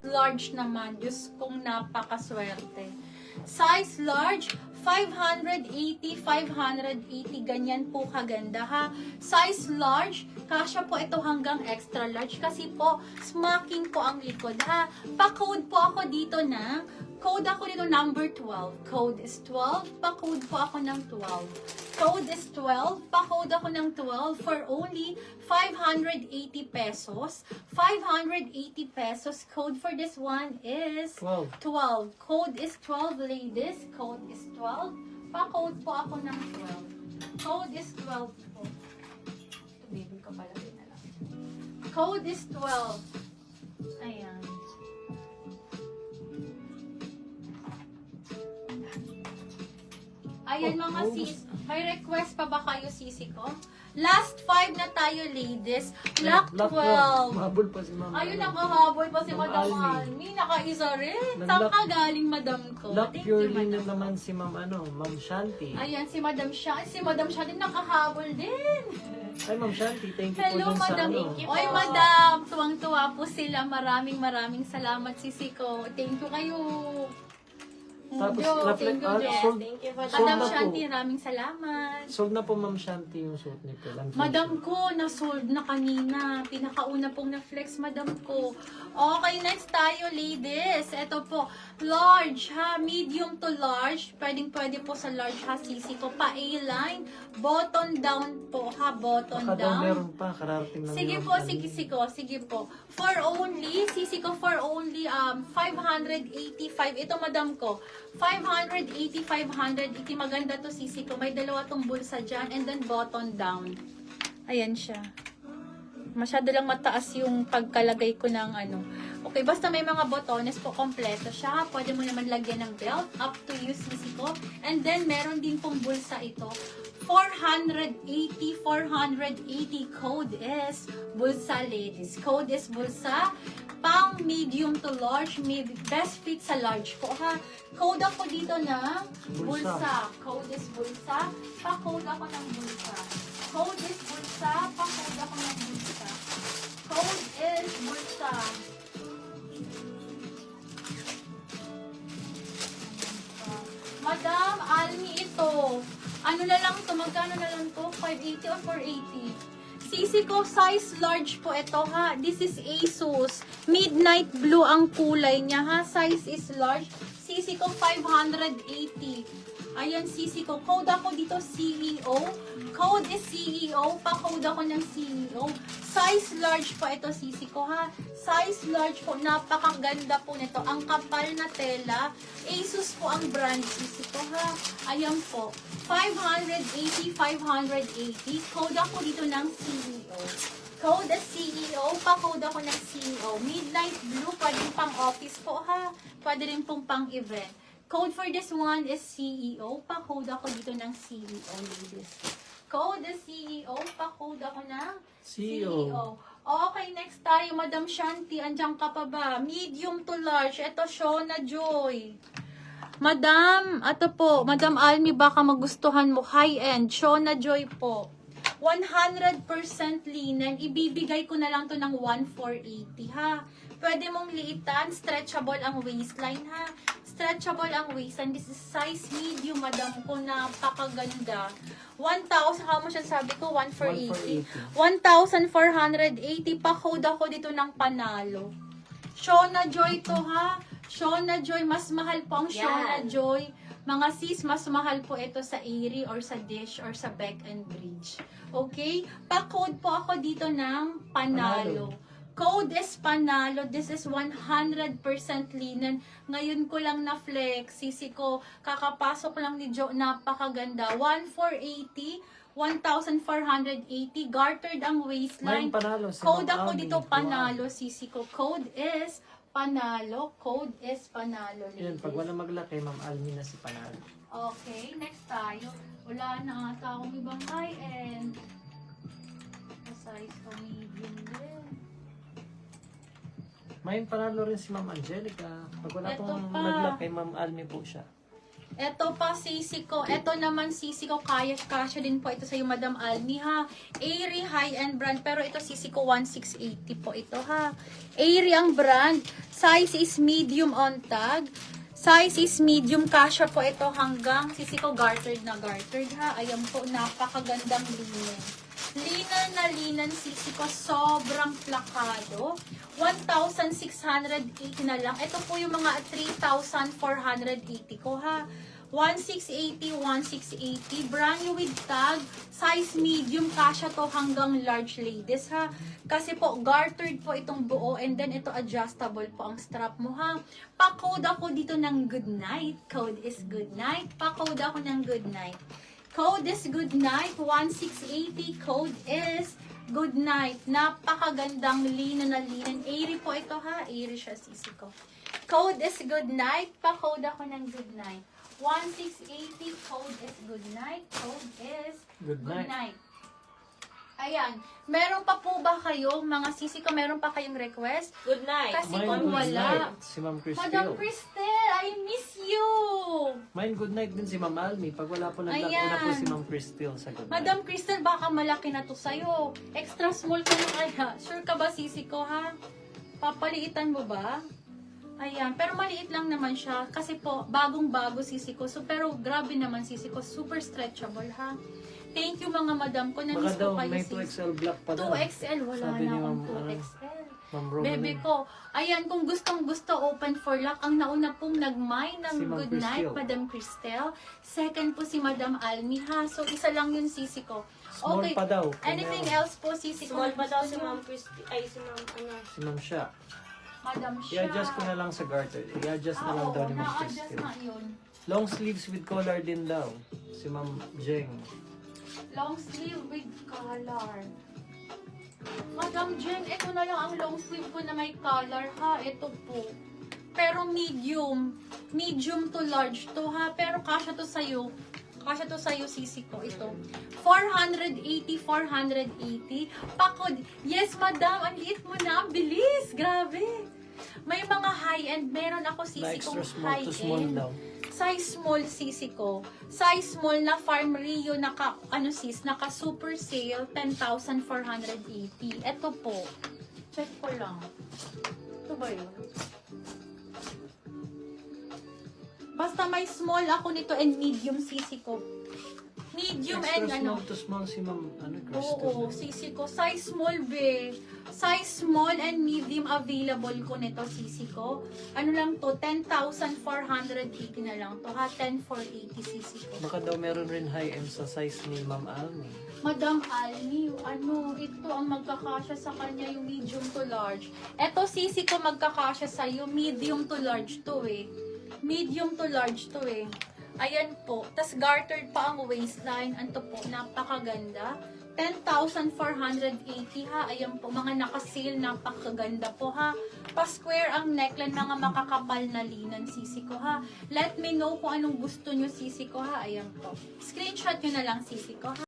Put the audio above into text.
Large naman, Diyos kong napakaswerte. Size large, 580, 580, ganyan po kaganda ha. Size large, kasya po ito hanggang extra large kasi po, smacking po ang likod ha. Pa-code po ako dito ng, code ako dito number 12. Code is 12, pa-code po ako ng 12. Code is 12, pa-code ako ng 12 for only 580 pesos. 580 pesos. Code for this one is 12. 12. Code is 12, ladies. Code is 12. Pa-code po ako ng 12. Code is 12 po. Baby ko pala na lang. Code is 12. Ayan. Ayan mga sis, may request pa ba kayo sisi ko? Last 5 na tayo ladies. Lock 12. Mahabol pa si Mama. Ayun, nakahabol pa si Ma'am Madam Almi. Almi. Nakaisa rin. Nag-lock- Saan ka galing, Madam ko? Lock Thank you, purely na Madam. naman si Ma'am Shanti. Ayan, si Madam Shanti. Si Madam Shanti nakahabol din. Ay, Ma'am Shanti, thank you Hello, po dun sa Madam. ano. Oy, Madam. Tuwang-tuwa po sila. Maraming salamat, sisi ko. Thank you kayo. Tapos, Thank you, Jo. sold, Thank you for sold Madam na po. Shanti, maraming salamat. Sold na po Ma'am Shanti yung suit ni Phil. Madam ko, na-sold na kanina. Pinakauna pong na-flex, Madam ko. Okay, next tayo, ladies. Ito po, large ha, medium to large. Pwede po sa large ha, sisi ko. Pa A-line, button down po ha, button Baka daw down. meron pa, kararating lang Sige yung po, kanina. sige po. For only, sisi ko for only 585. Ito, Madam ko. 580, 580. Maganda to, sisi ko. May dalawa tong bulsa dyan and then button down. Ayan siya. Masyado lang mataas yung pagkalagay ko ng ano. Okay, basta may mga botones po, kompleto siya. Pwede mo naman lagyan ng belt. Up to you, sisi ko. And then, meron din pong bulsa ito. 480, 480. Code is bulsa, ladies. Code is bulsa. Pang medium to large. Best fit sa large po, ha. Code ako dito ng bulsa. Code is bulsa. Pa-code ako ng bulsa. Code is bulsa. Pa-code ako ng bulsa. Code is bulsa. Madam, Almi ito. Ano na lang to? Magkano na lang to? 580 or 480? Sisi ko, size large po ito ha. This is Asus. Midnight blue ang kulay niya ha. Size is large. Sisi ko, 580. Ayan, sisi ko. Code ako dito, CEO. Code is CEO. Pa-code ako ng CEO. Size large po ito, sisi ko ha. Size large po. Napakaganda po nito. Ang kapal na tela. Asus po ang brand, sisi ko ha. Ayan po. 580, 580. Code ako dito ng CEO. Code as CEO. Pa-code ako ng CEO. Midnight blue. Pwede pang office po ha. Pwede rin pong pang event. Code for this one is CEO. Pa-code ako dito ng CEO, ladies. Code is CEO. Pa-code ako ng CEO. Okay, next tayo, Madam Shanti. Andiyan ka pa ba? Medium to large. Ito, Shona Joy. Madam, ito po. Madam Almi, baka magustuhan mo. High-end. Shona Joy po. 100% linen. Ibibigay ko na lang to ng 1,480 ha. Pwede mong liitan. Stretchable ang waistline ha. Stretchable ang waistline. This is size medium, Madam ko. Napakaganda. 1,000. How much ang sabi ko? 1,480. 1,480. Pa-code ako dito ng panalo. Shona Joy to ha. Shona Joy. Mas mahal po ang Shona Joy. Mga sis, mas mahal po ito sa Aerie or sa Dish or sa Beck and Bridge. Okay? Pa-code po ako dito ng panalo. Code is panalo. This is 100% linen. Ngayon ko lang na flex. Sisi ko, kakapasok lang ni Jo. Napakaganda. 1,480. 1,480. Gartered ang waistline. Panalo, si Code Ma'am ako Almi. dito panalo. Sisi ko. Code is panalo. Code is panalo. Yan, pag wala maglaki, Ma'am Almi na si Panalo. Okay, next tayo. Wala na ata akong ibang high-end. Size ko medium din. May panalo rin si Ma'am Angelica. Pag wala Ito pong pa. naglaki, Ma'am Almi po siya. Ito pa, sisi ko. Ito naman, sisi ko. Kasya din po ito sa'yo, Madam Almi, ha. Airy, high-end brand. Pero ito, sisi ko, 1,680 po ito, ha. Airy ang brand. Size is medium on tag. Size is medium. Kasya po ito hanggang, sisi ko, gartered na gartered, ha. Ayan po, napakagandang linen. Linen na linen, sisi ko, sobrang plakado. 1,680 na lang. Ito po yung mga 3,480 ko, ha. 1,680, 1,680. Brand new with tag. Size medium. Kasya to hanggang large ladies, ha. Kasi po, gartered po itong buo. And then, ito adjustable po ang strap mo, ha. Pa-code ako dito ng good night. Code is good night. Pa-code ako ng good night. Code is good night. 1,680. Code is good night. Napakagandang linen na linen. Airy po ito, ha. Airy siya, sisi ko. Code is good night. Pa-code ako ng good night. 1,680. Code is good night. Code is Good night. Ayan. Meron pa po ba kayo, mga sisi ko, meron pa kayong request? Good night. Kasi Mine kung good wala, night. Si Ma'am Cristel. Madam Cristel, I miss you! Mine good night din si Ma'am Almi. Pag wala po naglaki, Ayan. una po si Ma'am Cristel sa good night. Madam Cristel, baka malaki na to sa'yo. Extra small ka na kaya. Sure ka ba, sisi ko, ha? Papaliitan mo ba? Ayan, pero maliit lang naman siya. Kasi po, bagong-bago sisi ko. So, pero grabe naman sisi ko. Super stretchable, ha? Thank you mga madam ko. Baka Na-miss daw ko kayo, may sis. 2XL black pa daw. 2XL, wala Sabi na ni akong Ma'am, 2XL. Ma'am Romaline. Bebe ko. Ayan, kung gustong gusto, open for luck. Ang nauna pong nagmay ng Si Ma'am good night, Cristel. Madam Cristel. Second po si Madam Almi, ha? So, isa lang yun sisi ko. Small Okay. pa daw. Kung Anything meron. else po, sisi ko? Small pa daw Gusto si niyo? Ma'am Christy. Ay, si Ma'am, ano. Si Ma'am siya. Madam siya. I-adjust ko na lang sa garter. I-adjust na lang daw ni Ma'am na-adjust Cristel. na yun. Long sleeves with collar din daw. Si Ma'am Jeng. Long sleeve with collar. Madam Jen, ito na lang ang long sleeve ko na may collar, ha? Ito po. Pero medium. Medium to large to, ha? Pero kasya to sa'yo. Kasya to sa'yo, sisi ko. Ito. 480, 480. Pakod. Yes, madam. Ang liit mo na. Ang bilis. Grabe. May mga high-end. Meron ako Na sisi extra kong small to small high-end. daw. Size small sisi ko. Size small na Farm Rio naka naka super sale 10,480. Ito po. Check ko lang. Ito ba yun? Basta may small ako nito and medium sisi ko. Medium Extra and ano. small to small si Ma'am Cristel. Oo, sisi ko. Size small, be. Size small and medium available ko nito, sisi ko. Ano lang to? 10,480 na lang to, ha? 10,480 sisi ko. Baka daw meron rin high-end sa size ni Ma'am Almi. Madam Almi, ano, ito ang magkakasya sa kanya, yung medium to large. Ito, sisi ko magkakasya sa yung medium to large to, eh. Medium to large to, eh. Ayan po. Tas gartered pa ang waistline. Anto po, napakaganda. 10,480, ha. Ayan po, mga naka-sale, napakaganda po, ha. Pa-square ang neckline, mga makakapal na linan, sisi ko, ha. Let me know kung anong gusto nyo, sisi ko, ha. Ayan po. Screenshot nyo na lang, sisi ko, ha.